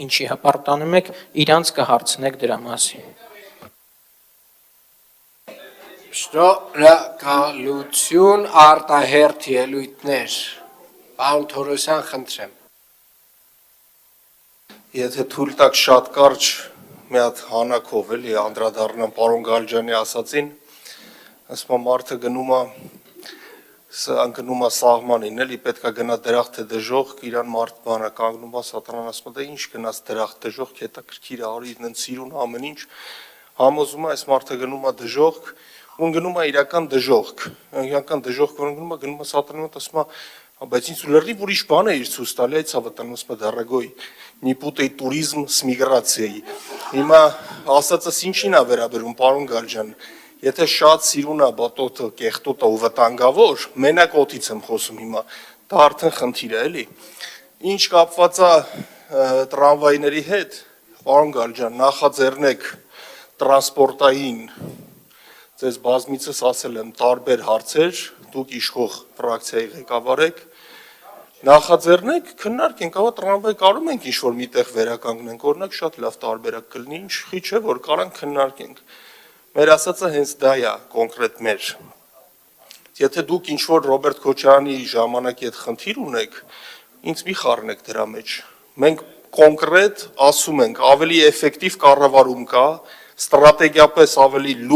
ինչի հպարտանում եք, իրանց կհարցնեք դրա մասին։ Շնորհակալություն, արտահերթ ելույթներ։ Պարոն Թորոսյան, խնդրեմ։ Եթե թույլ տաք շատ կարճ մի հատ հանակով էլի անդրադառնամ պարոն Գալջյանի ասացին, ասում եմ մարդը գնում է սահմանին, էլի պետքա գնա դրախտ թե դժոխք, իրան մարդ բանը կանգնում է, սատանան ասում է, դե ինչ գնաց դրախտ դժոխք, հետաքրքիր է, արի նենց սիրուն ամեն ինչ, համոզում է, այս մարդը գնում է դժոխք, ուն գնում է իրական դժոխք, որն գնում է սատանան մոտ, ասում է, բայց ինձ լրիվ ուրիշ բան է իր ցույց տալի, այդ հավատանում ասում է դարագոյ, не путай туризм с миграцией։ Հիմա ասածս ինչին է վերաբերում, պարոն Գալջյան, եթե շատ սիրուն է բատոտը, կեղտոտը ու վտանգավոր, մենակ օդից եմ խոսում հիմա, դա արդեն խնդիր է, էլի։ Ինչ կապված է տրամվայների հետ, պարոն Գալջյան, նախաձեռնեք տրանսպորտային, ձեզ բազմիցս ասել եմ, տարբեր հարցեր, դուք իշխող ֆրակցիայի ղեկավար եք, նախաձեռնեք, քննարկենք, ահա տրամվայ կարում ենք ինչ-որ միտեղ վերականգնենք, օրինակ շատ լավ տարբերակ կլինի, ինչ խի չէ, որ կարանք քննարկենք։ Մեր ասածը հենց դա է, կոնկրետ մեր։ Եթե դուք ինչ-որ Ռոբերտ Քոչարյանի ժամանակի հետ խնդիր ունեք, ինձ մի խառնեք դրա մեջ։ Մենք կոնկրետ ասում ենք, ավելի էֆեկտիվ կառավարում կա, ստրատեգիապես ավելի լուրջ